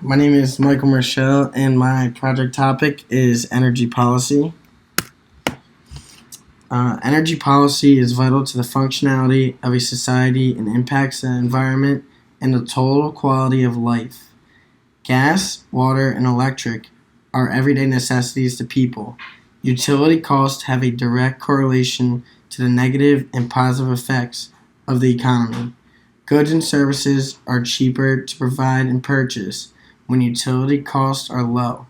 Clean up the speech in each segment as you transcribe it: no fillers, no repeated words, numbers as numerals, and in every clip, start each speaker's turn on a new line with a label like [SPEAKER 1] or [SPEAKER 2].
[SPEAKER 1] My name is Michael Marshall, and my project topic is energy policy. Energy policy is vital to the functionality of a society and impacts the environment and the total quality of life. Gas, water, and electric are everyday necessities to people. Utility costs have a direct correlation to the negative and positive effects of the economy. Goods and services are cheaper to provide and purchase when utility costs are low.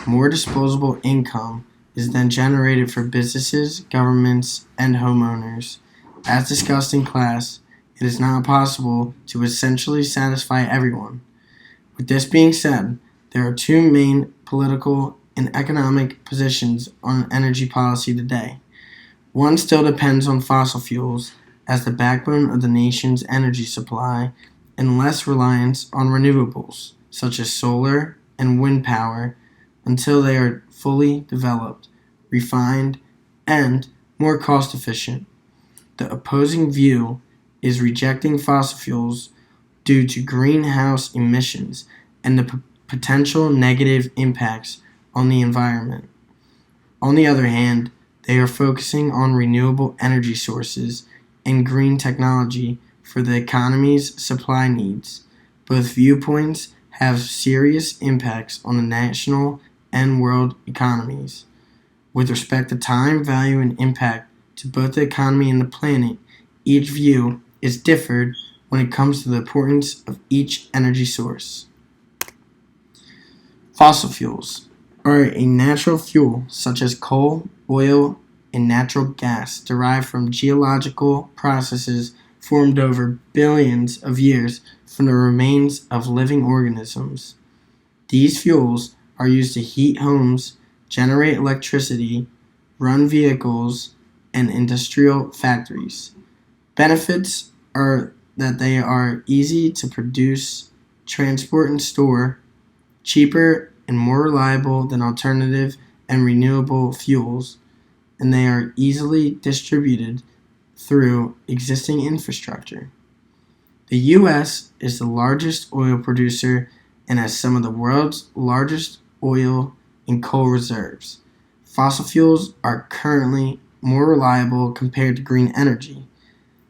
[SPEAKER 1] More disposable income is then generated for businesses, governments, and homeowners. As discussed in class, it is not possible to essentially satisfy everyone. With this being said, there are two main political and economic positions on energy policy today. One still depends on fossil fuels as the backbone of the nation's energy supply and less reliance on renewables, such as solar and wind power, until they are fully developed, refined, and more cost efficient. The opposing view is rejecting fossil fuels due to greenhouse emissions and the potential negative impacts on the environment. On the other hand, they are focusing on renewable energy sources and green technology for the economy's supply needs. Both viewpoints have serious impacts on the national and world economies. With respect to time, value, and impact to both the economy and the planet, each view is differed when it comes to the importance of each energy source. Fossil fuels are a natural fuel such as coal, oil, and natural gas derived from geological processes formed over billions of years from the remains of living organisms. These fuels are used to heat homes, generate electricity, run vehicles, and industrial factories. Benefits are that they are easy to produce, transport, and store, cheaper and more reliable than alternative and renewable fuels, and they are easily distributed through existing infrastructure. The U.S. is the largest oil producer and has some of the world's largest oil and coal reserves. Fossil fuels are currently more reliable compared to green energy.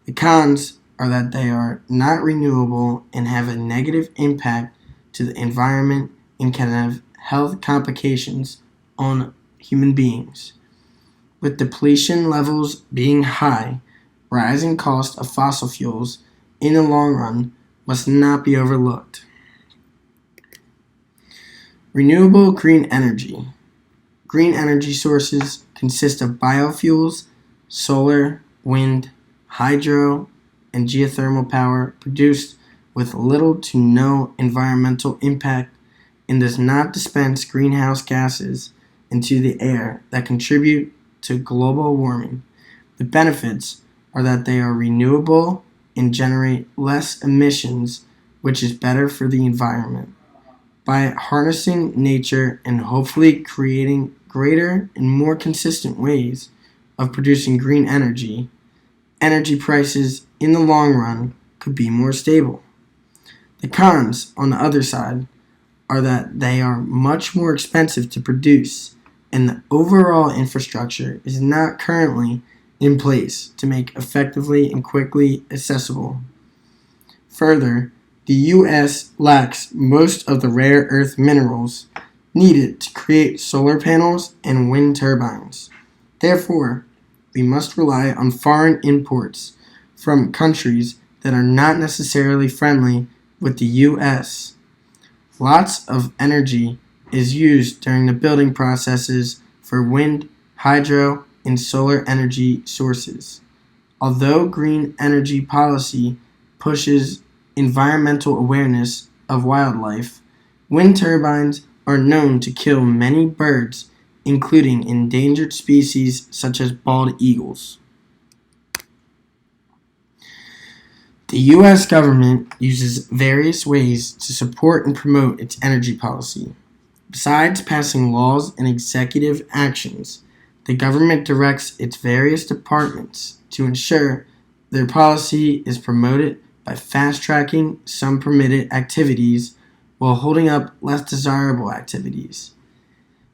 [SPEAKER 1] The cons are that they are not renewable and have a negative impact to the environment and can have health complications on human beings. With depletion levels being high, rising cost of fossil fuels in the long run must not be overlooked. Renewable green energy. Green energy sources consist of biofuels, solar, wind, hydro, and geothermal power produced with little to no environmental impact and does not dispense greenhouse gases into the air that contribute to global warming. The benefits are that they are renewable and generate less emissions, which is better for the environment. By harnessing nature and hopefully creating greater and more consistent ways of producing green energy, energy prices in the long run could be more stable. The cons, on the other side, are that they are much more expensive to produce, and the overall infrastructure is not currently in place to make effectively and quickly accessible. Further, the U.S. lacks most of the rare earth minerals needed to create solar panels and wind turbines. Therefore, we must rely on foreign imports from countries that are not necessarily friendly with the U.S. Lots of energy is used during the building processes for wind, hydro, and solar energy sources. Although green energy policy pushes environmental awareness of wildlife, wind turbines are known to kill many birds, including endangered species such as bald eagles. The U.S. government uses various ways to support and promote its energy policy. Besides passing laws and executive actions, the government directs its various departments to ensure their policy is promoted by fast-tracking some permitted activities while holding up less desirable activities.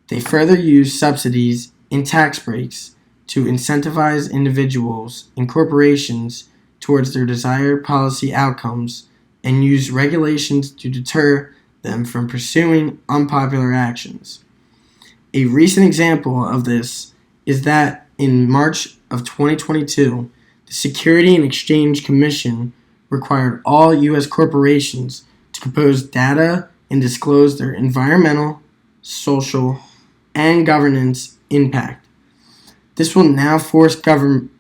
[SPEAKER 1] They further use subsidies and tax breaks to incentivize individuals and corporations towards their desired policy outcomes and use regulations to deter them from pursuing unpopular actions. A recent example of this is that in March of 2022, the Security and Exchange Commission required all U.S. corporations to compose data and disclose their environmental, social, and governance impact. This will now force companies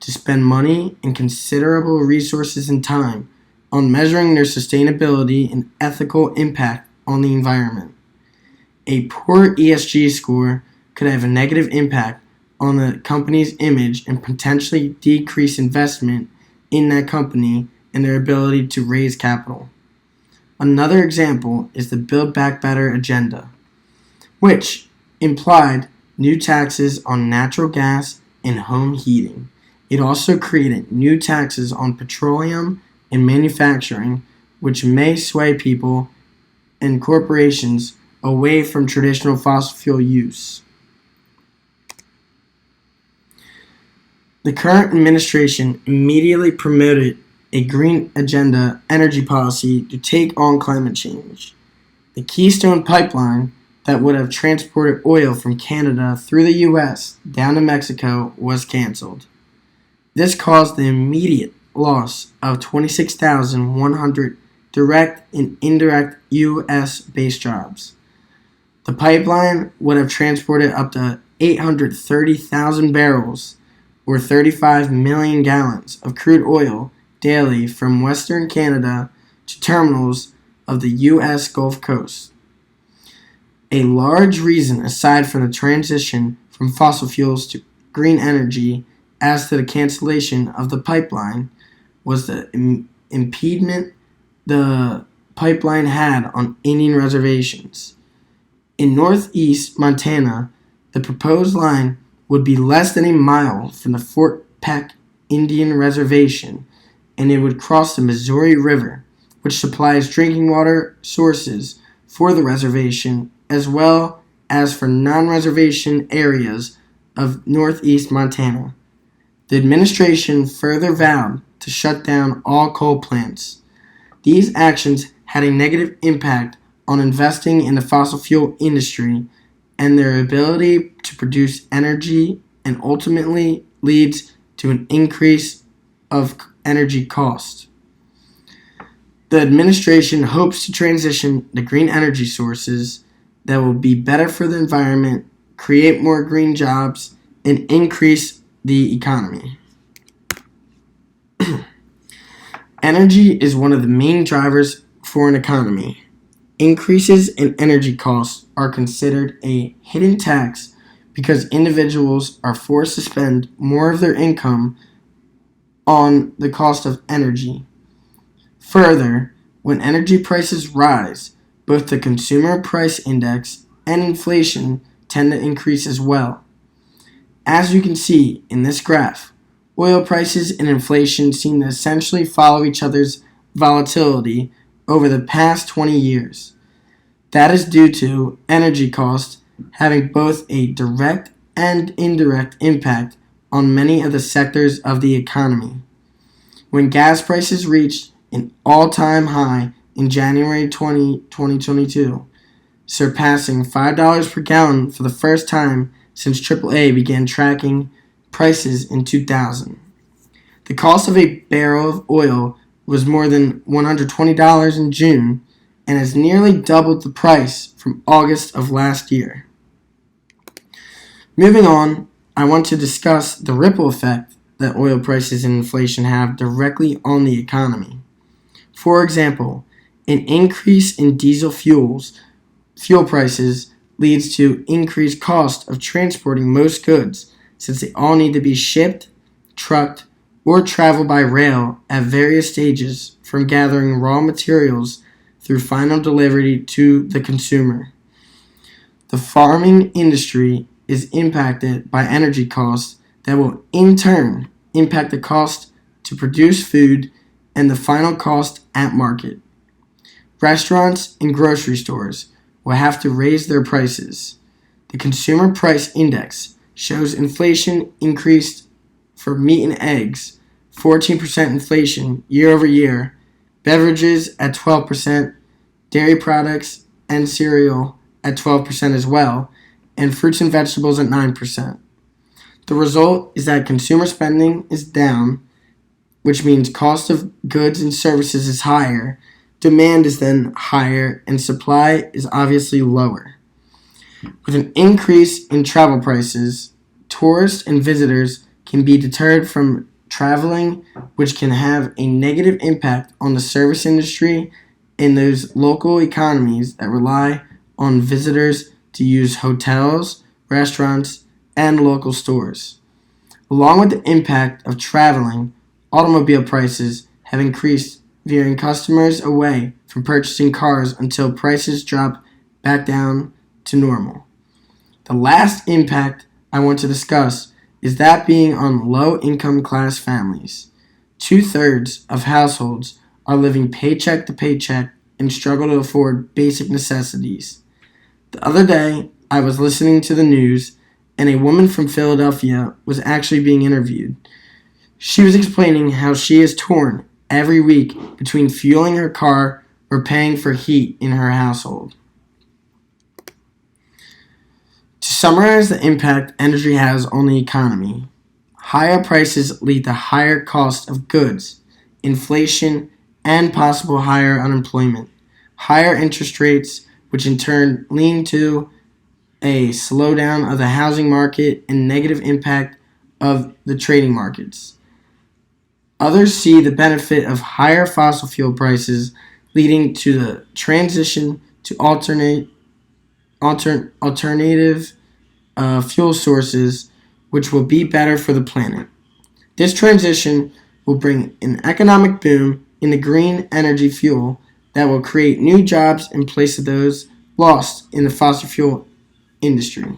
[SPEAKER 1] to spend money and considerable resources and time on measuring their sustainability and ethical impact on the environment. A poor ESG score could have a negative impact on the company's image and potentially decrease investment in that company and their ability to raise capital. Another example is the Build Back Better agenda, which implied new taxes on natural gas and home heating. It also created new taxes on petroleum and manufacturing, which may sway people and corporations away from traditional fossil fuel use. The current administration immediately promoted a green agenda energy policy to take on climate change. The Keystone Pipeline that would have transported oil from Canada through the U.S. down to Mexico was canceled. This caused the immediate loss of 26,100 direct and indirect U.S.-based jobs. The pipeline would have transported up to 830,000 barrels, or 35 million gallons, of crude oil daily from Western Canada to terminals of the U.S. Gulf Coast. A large reason, aside from the transition from fossil fuels to green energy, as to the cancellation of the pipeline, was the impediment the pipeline had on Indian reservations. In northeast Montana, the proposed line would be less than a mile from the Fort Peck Indian Reservation, and it would cross the Missouri River, which supplies drinking water sources for the reservation as well as for non-reservation areas of northeast Montana. The administration further vowed to shut down all coal plants. These actions had a negative impact on investing in the fossil fuel industry and their ability to produce energy, and ultimately leads to an increase of energy costs. The administration hopes to transition to green energy sources that will be better for the environment, create more green jobs, and increase the economy. Energy is one of the main drivers for an economy. Increases in energy costs are considered a hidden tax because individuals are forced to spend more of their income on the cost of energy. Further, when energy prices rise, both the consumer price index and inflation tend to increase as well. As you can see in this graph, oil prices and inflation seem to essentially follow each other's volatility over the past 20 years. That is due to energy costs having both a direct and indirect impact on many of the sectors of the economy. When gas prices reached an all-time high in January 2022, surpassing $5 per gallon for the first time since AAA began tracking prices in 2000. The cost of a barrel of oil was more than $120 in June and has nearly doubled the price from August of last year. Moving on, I want to discuss the ripple effect that oil prices and inflation have directly on the economy. For example, an increase in diesel fuel prices leads to increased cost of transporting most goods, since they all need to be shipped, trucked, or travel by rail at various stages from gathering raw materials through final delivery to the consumer. The farming industry is impacted by energy costs that will in turn impact the cost to produce food and the final cost at market. Restaurants and grocery stores will have to raise their prices. The Consumer Price Index shows inflation increased for meat and eggs, 14% inflation year over year, beverages at 12%, dairy products and cereal at 12% as well, and fruits and vegetables at 9%. The result is that consumer spending is down, which means cost of goods and services is higher, demand is then higher, and supply is obviously lower. With an increase in travel prices, tourists and visitors can be deterred from traveling, which can have a negative impact on the service industry and those local economies that rely on visitors to use hotels, restaurants, and local stores. Along with the impact of traveling, automobile prices have increased, veering customers away from purchasing cars until prices drop back down to normal. The last impact I want to discuss is that being on low-income class families. 2/3 of households are living paycheck to paycheck and struggle to afford basic necessities. The other day, I was listening to the news, and a woman from Philadelphia was actually being interviewed. She was explaining how she is torn every week between fueling her car or paying for heat in her household. To summarize the impact energy has on the economy, higher prices lead to higher cost of goods, inflation, and possible higher unemployment, higher interest rates, which in turn lead to a slowdown of the housing market and negative impact of the trading markets. Others see the benefit of higher fossil fuel prices leading to the transition to alternative fuel sources, which will be better for the planet. This transition will bring an economic boom in the green energy fuel that will create new jobs in place of those lost in the fossil fuel industry.